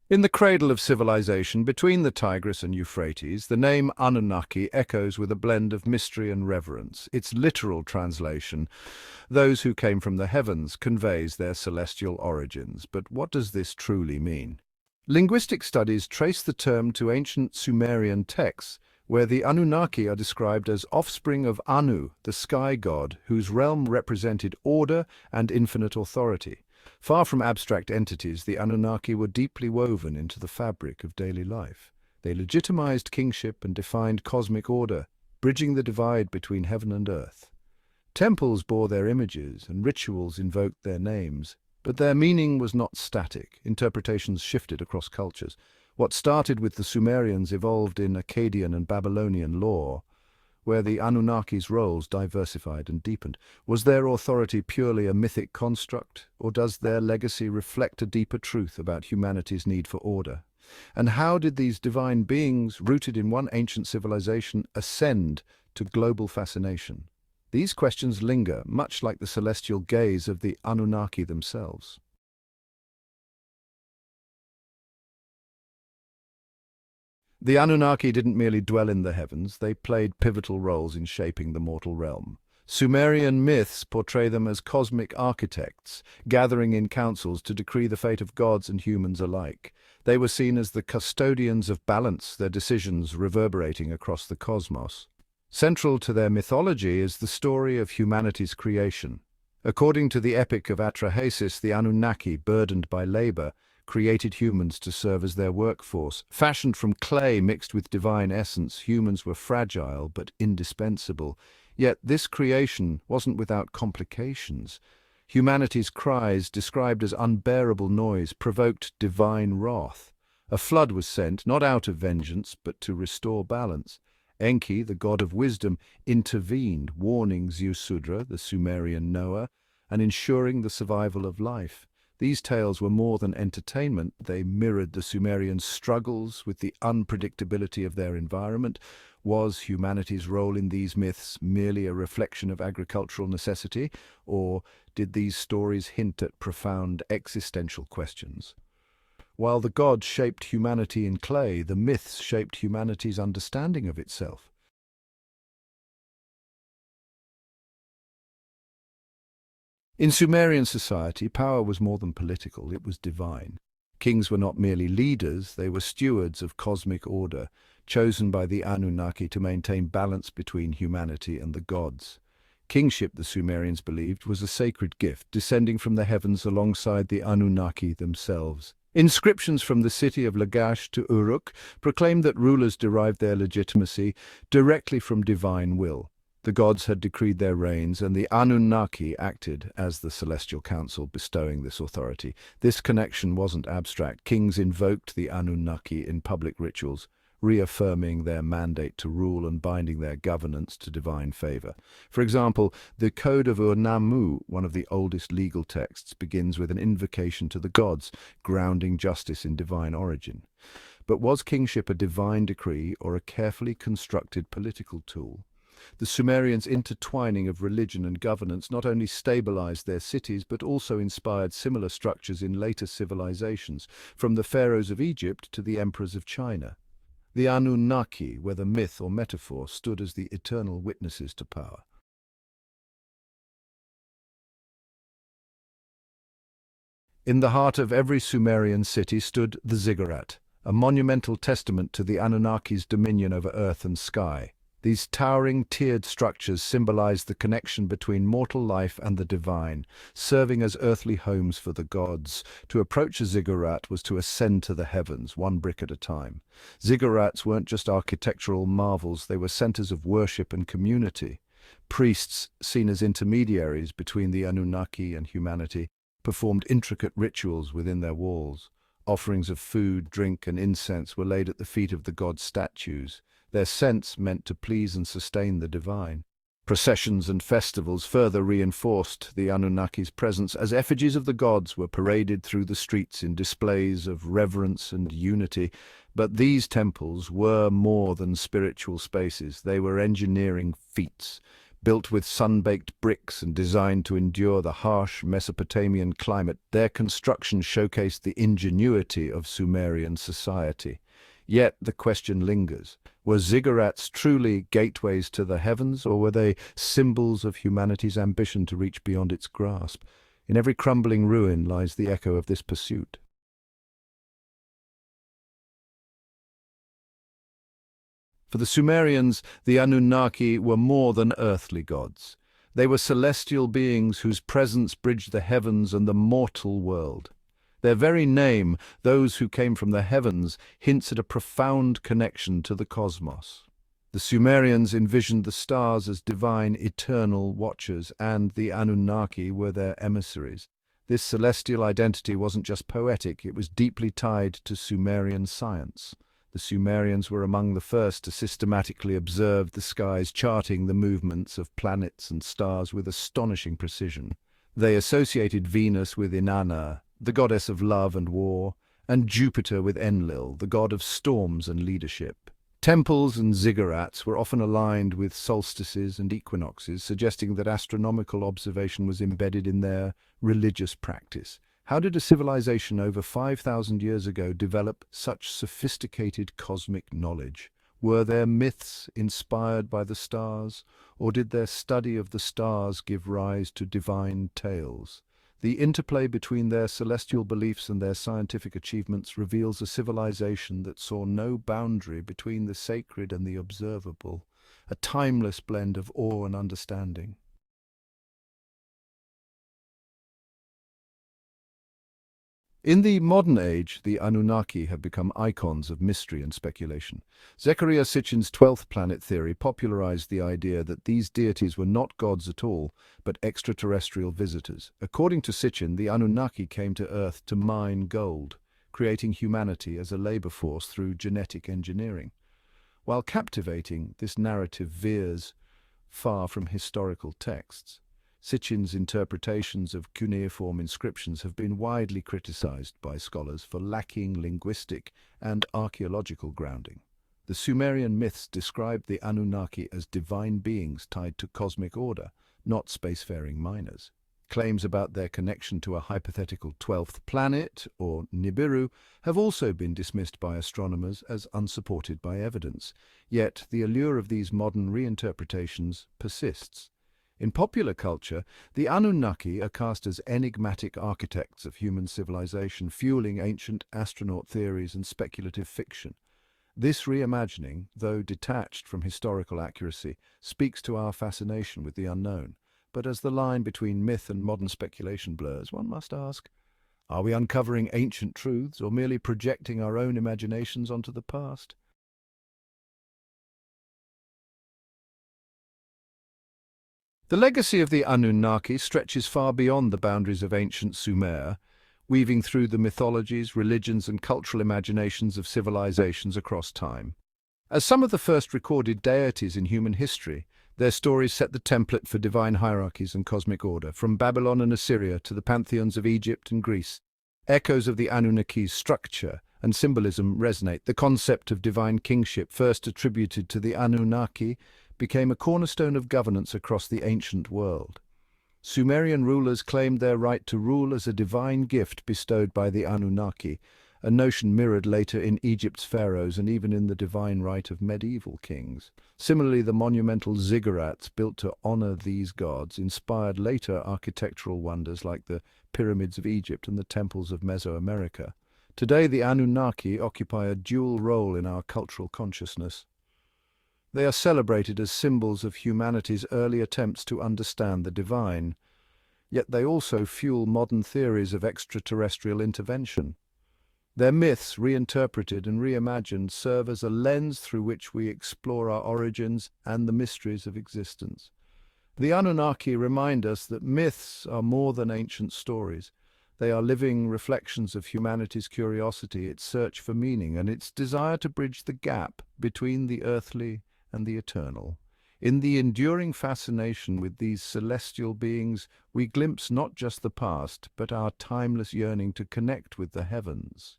In the cradle of civilization between the Tigris and Euphrates, the name Anunnaki echoes with a blend of mystery and reverence. Its literal translation, those who came from the heavens, conveys their celestial origins. But what does this truly mean? Linguistic studies trace the term to ancient Sumerian texts, where the Anunnaki are described as offspring of Anu, the sky god, whose realm represented order and infinite authority. Far from abstract entities, the Anunnaki were deeply woven into the fabric of daily life. They legitimized kingship and defined cosmic order, bridging the divide between heaven and earth. Temples bore their images and rituals invoked their names, but their meaning was not static. Interpretations shifted across cultures. What started with the Sumerians evolved in Akkadian and Babylonian lore, where the Anunnaki's roles diversified and deepened. Was their authority purely a mythic construct, or does their legacy reflect a deeper truth about humanity's need for order? And how did these divine beings, rooted in one ancient civilization, ascend to global fascination? These questions linger, much like the celestial gaze of the Anunnaki themselves. The Anunnaki didn't merely dwell in the heavens, they played pivotal roles in shaping the mortal realm. Sumerian myths portray them as cosmic architects, gathering in councils to decree the fate of gods and humans alike. They were seen as the custodians of balance, their decisions reverberating across the cosmos. Central to their mythology is the story of humanity's creation. According to the epic of Atrahasis, the Anunnaki, burdened by labor, created humans to serve as their workforce. Fashioned from clay mixed with divine essence, humans were fragile but indispensable. Yet this creation wasn't without complications. Humanity's cries, described as unbearable noise, provoked divine wrath. A flood was sent, not out of vengeance, but to restore balance. Enki, the god of wisdom, intervened, warning Ziusudra, the Sumerian Noah, and ensuring the survival of life. These tales were more than entertainment. They mirrored the Sumerian struggles with the unpredictability of their environment. Was humanity's role in these myths merely a reflection of agricultural necessity, or did these stories hint at profound existential questions? While the gods shaped humanity in clay, the myths shaped humanity's understanding of itself. In Sumerian society, power was more than political, it was divine. Kings were not merely leaders, they were stewards of cosmic order, chosen by the Anunnaki to maintain balance between humanity and the gods. Kingship, the Sumerians believed, was a sacred gift, descending from the heavens alongside the Anunnaki themselves. Inscriptions from the city of Lagash to Uruk proclaimed that rulers derived their legitimacy directly from divine will. The gods had decreed their reigns, and the Anunnaki acted as the celestial council, bestowing this authority. This connection wasn't abstract. Kings invoked the Anunnaki in public rituals, reaffirming their mandate to rule and binding their governance to divine favor. For example, the Code of Ur-Nammu, one of the oldest legal texts, begins with an invocation to the gods, grounding justice in divine origin. But was kingship a divine decree or a carefully constructed political tool? The Sumerians' intertwining of religion and governance not only stabilized their cities but also inspired similar structures in later civilizations, from the pharaohs of Egypt to the emperors of China. The Anunnaki, whether myth or metaphor, stood as the eternal witnesses to power. In the heart of every Sumerian city stood the ziggurat, a monumental testament to the Anunnaki's dominion over earth and sky. These towering, tiered structures symbolized the connection between mortal life and the divine, serving as earthly homes for the gods. To approach a ziggurat was to ascend to the heavens, one brick at a time. Ziggurats weren't just architectural marvels, they were centers of worship and community. Priests, seen as intermediaries between the Anunnaki and humanity, performed intricate rituals within their walls. Offerings of food, drink, and incense were laid at the feet of the god statues, their scents meant to please and sustain the divine. Processions and festivals further reinforced the Anunnaki's presence, as effigies of the gods were paraded through the streets in displays of reverence and unity. But these temples were more than spiritual spaces. They were engineering feats, Built with sun-baked bricks and designed to endure the harsh Mesopotamian climate, their construction showcased the ingenuity of Sumerian society. Yet the question lingers: were ziggurats truly gateways to the heavens, or were they symbols of humanity's ambition to reach beyond its grasp? In every crumbling ruin lies the echo of this pursuit. For the Sumerians, the Anunnaki were more than earthly gods. They were celestial beings whose presence bridged the heavens and the mortal world. Their very name, those who came from the heavens, hints at a profound connection to the cosmos. The Sumerians envisioned the stars as divine, eternal watchers, and the Anunnaki were their emissaries. This celestial identity wasn't just poetic, it was deeply tied to Sumerian science. The Sumerians were among the first to systematically observe the skies, charting the movements of planets and stars with astonishing precision. They associated Venus with Inanna, the goddess of love and war, and Jupiter with Enlil, the god of storms and leadership. Temples and ziggurats were often aligned with solstices and equinoxes, suggesting that astronomical observation was embedded in their religious practice. How did a civilization over 5,000 years ago develop such sophisticated cosmic knowledge? Were their myths inspired by the stars, or did their study of the stars give rise to divine tales? The interplay between their celestial beliefs and their scientific achievements reveals a civilization that saw no boundary between the sacred and the observable, a timeless blend of awe and understanding. In the modern age, the Anunnaki have become icons of mystery and speculation. Zecharia Sitchin's 12th planet theory popularized the idea that these deities were not gods at all, but extraterrestrial visitors. According to Sitchin, the Anunnaki came to Earth to mine gold, creating humanity as a labor force through genetic engineering. While captivating, this narrative veers far from historical texts. Sitchin's interpretations of cuneiform inscriptions have been widely criticized by scholars for lacking linguistic and archaeological grounding. The Sumerian myths described the Anunnaki as divine beings tied to cosmic order, not spacefaring miners. Claims about their connection to a hypothetical 12th planet, or Nibiru, have also been dismissed by astronomers as unsupported by evidence. Yet the allure of these modern reinterpretations persists. In popular culture, the Anunnaki are cast as enigmatic architects of human civilization, fueling ancient astronaut theories and speculative fiction. This reimagining, though detached from historical accuracy, speaks to our fascination with the unknown. But as the line between myth and modern speculation blurs, one must ask, are we uncovering ancient truths or merely projecting our own imaginations onto the past? The legacy of the Anunnaki stretches far beyond the boundaries of ancient Sumer, weaving through the mythologies, religions, and cultural imaginations of civilizations across time. As some of the first recorded deities in human history, their stories set the template for divine hierarchies and cosmic order, from Babylon and Assyria to the pantheons of Egypt and Greece. Echoes of the Anunnaki's structure and symbolism resonate. The concept of divine kingship, first attributed to the Anunnaki, became a cornerstone of governance across the ancient world. Sumerian rulers claimed their right to rule as a divine gift bestowed by the Anunnaki, a notion mirrored later in Egypt's pharaohs and even in the divine right of medieval kings. Similarly, the monumental ziggurats built to honor these gods inspired later architectural wonders like the pyramids of Egypt and the temples of Mesoamerica. Today, the Anunnaki occupy a dual role in our cultural consciousness. They are celebrated as symbols of humanity's early attempts to understand the divine, yet they also fuel modern theories of extraterrestrial intervention. Their myths, reinterpreted and reimagined, serve as a lens through which we explore our origins and the mysteries of existence. The Anunnaki remind us that myths are more than ancient stories. They are living reflections of humanity's curiosity, its search for meaning, and its desire to bridge the gap between the earthly and the eternal. In the enduring fascination with these celestial beings, we glimpse not just the past, but our timeless yearning to connect with the heavens.